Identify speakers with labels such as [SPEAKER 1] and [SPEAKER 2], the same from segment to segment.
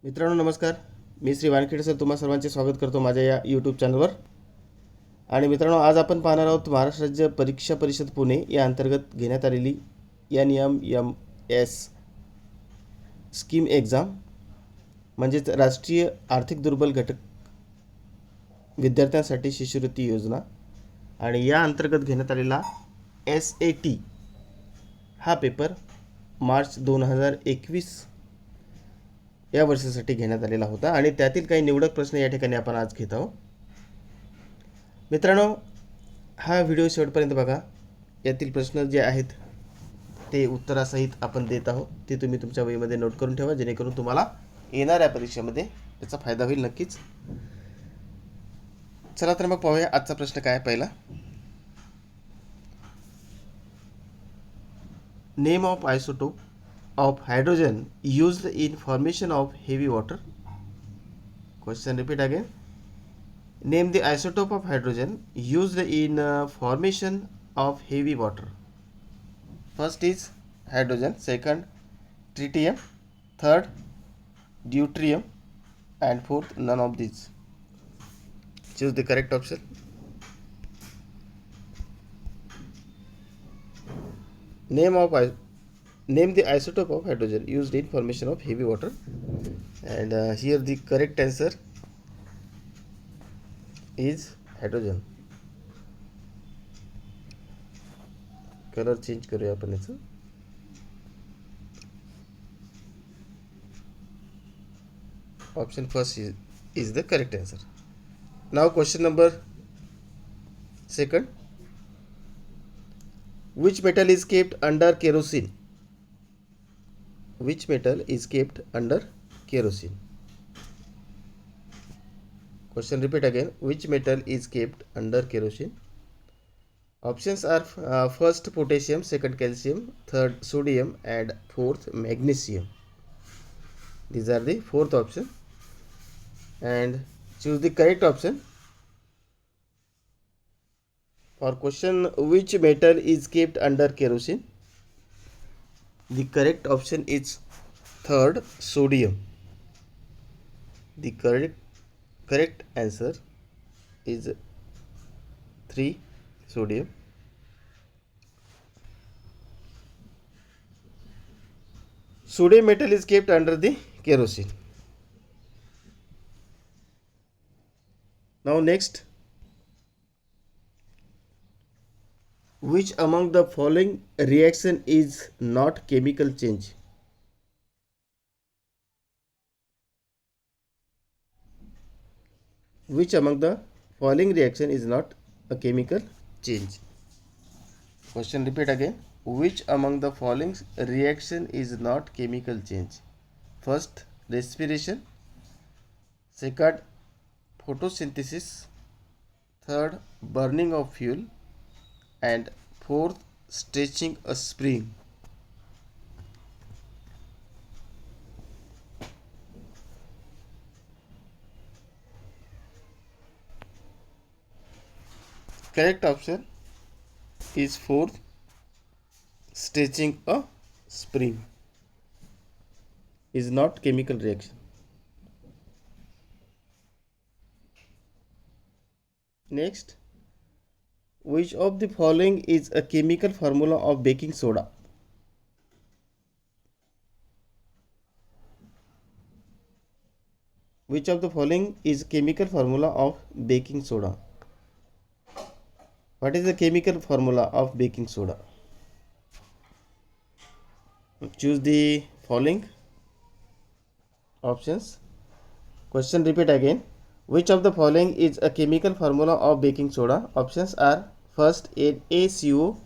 [SPEAKER 1] मित्रांनो नमस्कार. मी श्री वानखेडे सर तुम्हा सर्वांचे स्वागत करतो माझ्या या यूट्यूब चॅनलवर. आणि मित्रांनो आज आपण पाहणार आहोत महाराष्ट्र राज्य परीक्षा परिषद पुणे या अंतर्गत घेण्यात आलेली NMMS स्कीम एक्झाम म्हणजेच राष्ट्रीय आर्थिक दुर्बल घटक विद्यार्थ्यांसाठी शिष्यवृत्ती योजना. आणि या अंतर्गत घेण्यात आलेला SAT हा पेपर मार्च 2021 या वर्षासाठी घेण्यात आलेला होता आणि त्यातील काही निवडक प्रश्न या ठिकाणी आपण आज घेत आहोत. मित्रांनो हा व्हिडिओ शेवटपर्यंत बघा. यातील प्रश्न जे आहेत ते उत्तरासहित आपण देत आहोत. ते तुम्ही तुमच्या वहीमध्ये नोट करून ठेवा जेणेकरून तुम्हाला येणाऱ्या परीक्षेमध्ये त्याचा फायदा होईल नक्कीच. चला तर मग पाहूया आजचा प्रश्न काय आहे. पहिला, name of isotope of hydrogen used in formation of heavy water. Question repeat again. Name the isotope of hydrogen used in formation of heavy water. First is hydrogen, second tritium, third deuterium, and fourth none of these. Choose the correct option. Name the isotope of hydrogen used in formation of heavy water. And here the correct answer is hydrogen. Colour change करूया आपण याचं. Option first is the correct answer. Now question number second. Which metal is kept under kerosene? Which metal is kept under kerosene? Question repeat again. Which metal is kept under kerosene? Options are first potassium, second calcium, third sodium, and fourth magnesium. These are the fourth option. And choose the correct option. For question which metal is kept under kerosene, the correct option is third, sodium. The correct answer is 3, sodium. Sodium metal is kept under the kerosene. Now next, which among the following reaction is not chemical change? Which among the following reaction is not a chemical change? Question repeat again. Which among the following reaction is not chemical change? First, respiration. Second, photosynthesis. Third, burning of fuel. And fourth, stretching a spring. Correct option is fourth, stretching a spring is not chemical reaction. Next, which of the following is a chemical formula of baking soda? Which of the following is chemical formula of baking soda? What is the chemical formula of baking soda? Choose the following options. Question repeat again. Which of the following is a chemical formula of baking soda? Options are first NaCO,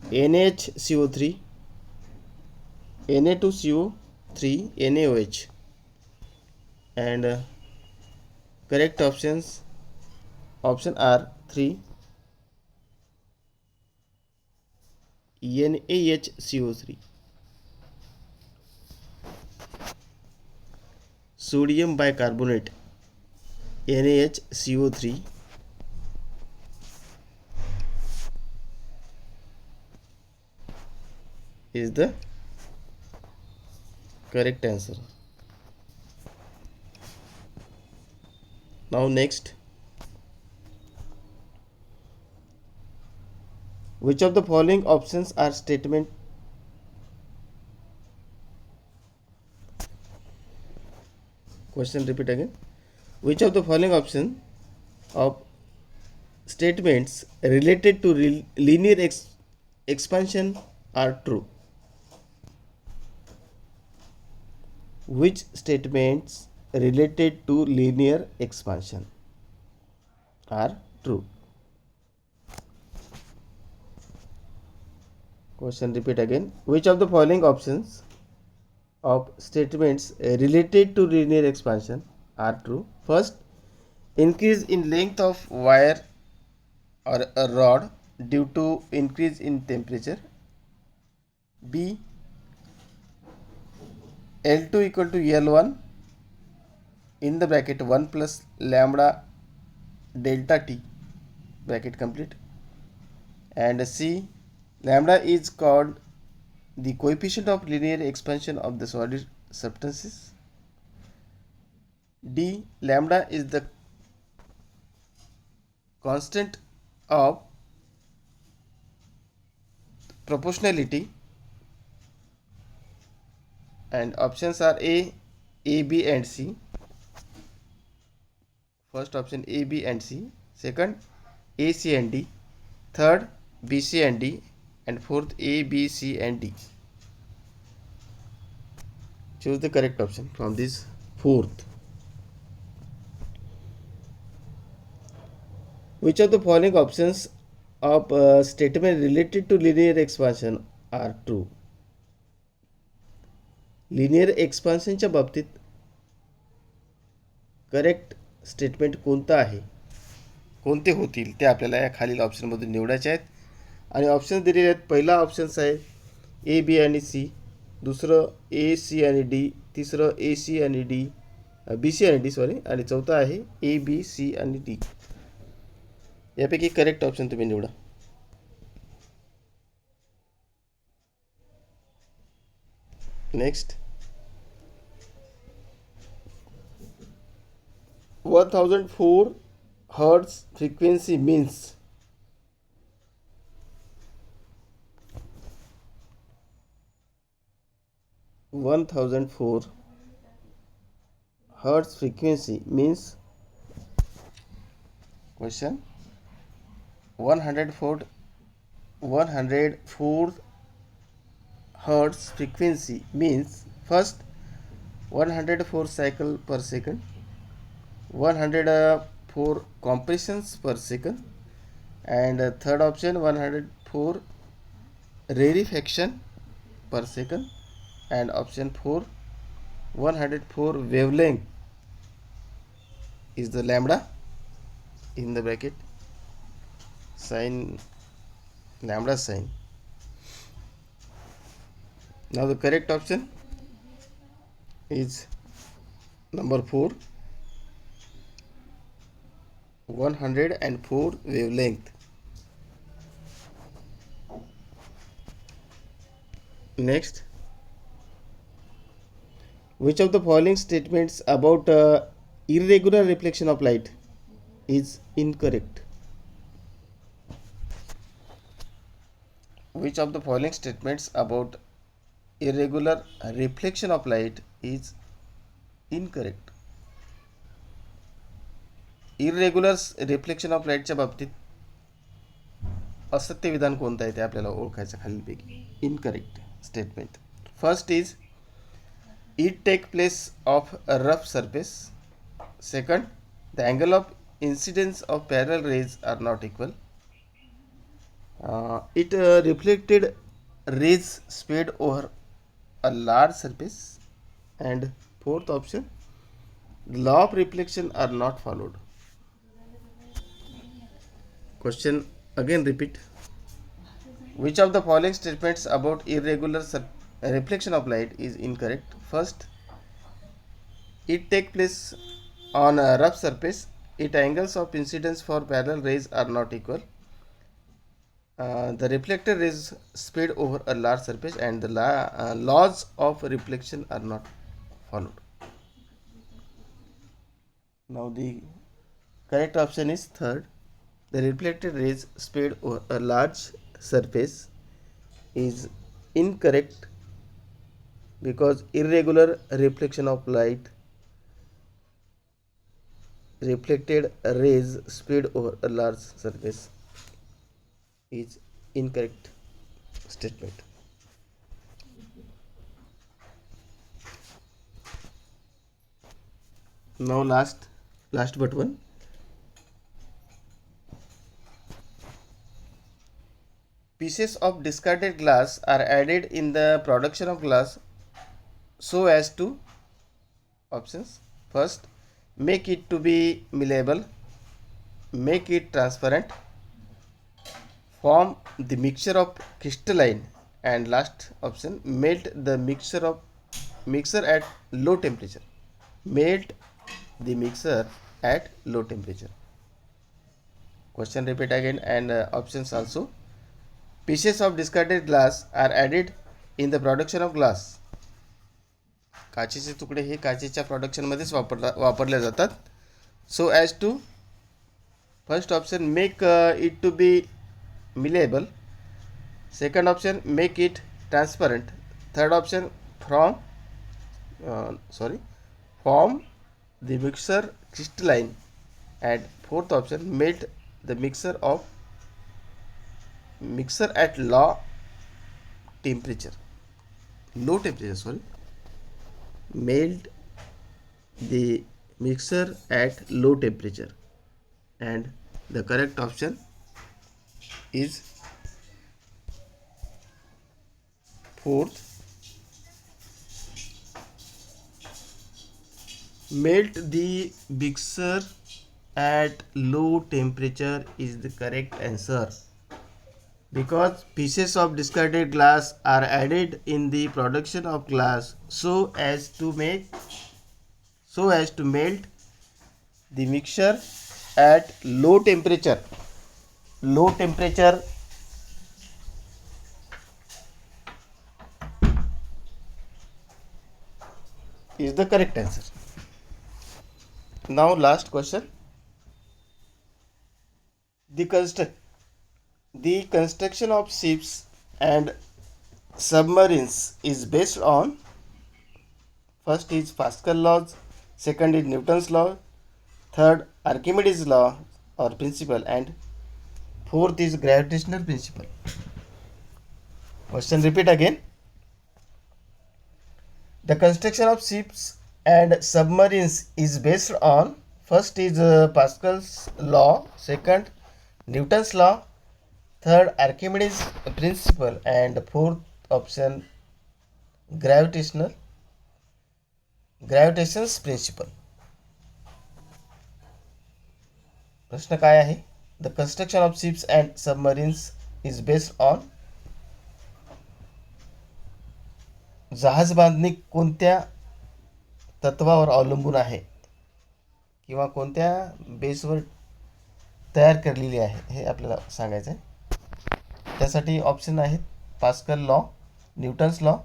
[SPEAKER 1] NHCO3, Na2CO3, NaOH. And correct options option are 3, NaHCO3. Sodium bicarbonate, NaHCO3, is the Correct answer. Now next, which of the following options are statement? Question repeat again. Which of the following option of statements related to linear expansion are true? Which statements related to linear expansion are true? Question repeat again. Which of the following options of statements related to linear expansion are true? First, increase in length of wire or a rod due to increase in temperature. B, L2 equal to L1 in the bracket 1 plus lambda delta T bracket complete. And C, lambda is called the coefficient of linear expansion of the solid substances. D, lambda is the constant of proportionality. And options are A, B and C. First option A, B and C. Second, A, C and D. Third, B, C and D. And fourth, A, B, C and D. Choose the correct option from this fourth. Which of the following options of statement related to linear expansion are true? Linear एक्सपान्शनच्या बाबतीत correct statement कोणतं आहे, कोणते होतील ते आपल्याला या खालील ऑप्शनमधून निवडायचे आहेत. आणि ऑप्शन दिलेले आहेत. पहिला ऑप्शन्स आहे ए, बी आणि सी. दुसरं ए, सी आणि डी. तिसरं ए, सी आणि डी, बी, सी आणि डी सॉरी. आणि चौथं आहे ए, बी, सी आणि डी. यापैकी करेक्ट ऑप्शन तुम्ही निवडा. Next, 1004 hertz frequency means 1004 hertz frequency means question 104 hertz frequency means first 104 cycle per second, 104 compressions per second, and third option 104 rarefaction per second, and option 4 104 wavelength is the lambda in the bracket sign, lambda sign. Now the correct option is number 4, 104 wavelength. Next, which of the following statements about irregular reflection of light is incorrect? Which of the following statements about irregular reflection of light is incorrect? Irregular reflection of लाईटच्या बाबतीत असत्य विधान कोणतं आहे ते आपल्याला ओळखायचं खालीलपैकी. Incorrect statement. First is it take place of a rough surface. Second, the angle of incidence of parallel rays are not equal. It reflected rays spread over a large surface. And fourth option, the law of reflection are not followed. Question again repeat. Which of the following statements about irregular reflection of light is incorrect? First, it take place on a rough surface. Its angles of incidence for parallel rays are not equal. The reflected rays spread over a large surface and the laws of reflection are not followed. Now the correct option is third. The reflected rays spread over a large surface is incorrect because irregular reflection of light, reflected rays spread over a large surface is incorrect statement. Now last but one. Pieces of discarded glass are added in the production of glass so as to options. First, make it to be malleable, make it transparent, form the mixture of crystalline, and last option, melt the mixer at low temperature. Melt the mixer at low temperature. Question repeat again and options also. Pieces of discarded glass are added in the production of glass. काचेचे तुकडे हे काचेच्या प्रोडक्शनमध्येच वापरले जातात. So as to first option make it to be malleable. Second option make it transparent. Third option form the mixture crystalline. And fourth option melt the mixer at low temperature. Melt the mixer at low temperature. And the correct option is fourth. Melt the mixer at low temperature is the correct answer, because pieces of discarded glass are added in the production of glass so as to melt the mixture at low temperature. Low temperature is the correct answer. Now last question. The construction of ships and submarines is based on, first is Pascal laws, second is Newton's law, third Archimedes law or principle, and fourth is gravitational principle. Question repeat again. The construction of ships and submarines is based on, first is Pascal's law, second Newton's law, third Archimedes principle, and fourth option gravitation's principle. प्रश्न काय आहे? The construction of ships and submarines is based on, जहाज बांधणी कोणत्या तत्वावर अवलंबून आहे किंवा कोणत्या बेसवर तयार केलेली आहे हे आपल्याला सांगायचं आहे. त्यासाठी ऑप्शन आहेत Pascal law, Newton's law,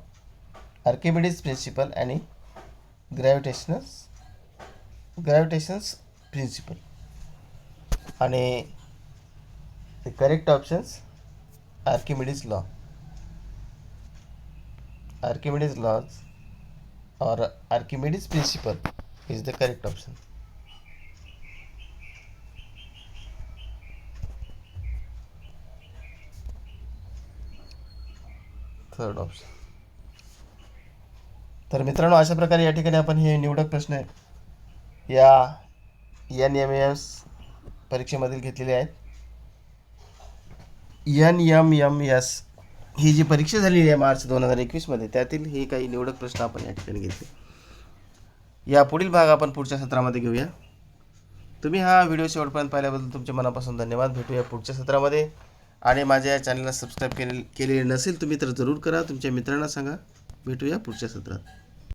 [SPEAKER 1] Archimedes principle आणि ग्रॅव्हिटेशन्स प्रिन्सिपल. आणि the correct options Archimedes law. Archimedes laws or Archimedes principle is the correct option. Third option. तर मित्रांनो, अशा प्रकारे या ठिकाणी आपण हे निवडक प्रश्न या NMS परीक्षेमधील घेतलेले आहेत. NMMS ही जी परीक्षा झालेली आहे मार्च 2021 मध्ये, त्यातील हे काही निवडक प्रश्न आपण या ठिकाणी घेतले. या पुढील भाग आपण पुढच्या सत्रामध्ये घेऊया. तुम्ही हा व्हिडिओ शेवटपर्यंत पाहिल्याबद्दल तुमच्या मनापासून धन्यवाद. भेटूया पुढच्या सत्रामध्ये. आणि माझ्या या चॅनलला सबस्क्राईब केलेले नसेल तुम्ही तर जरूर करा, तुमच्या मित्रांना सांगा. भेटूया पुढच्या सत्रात.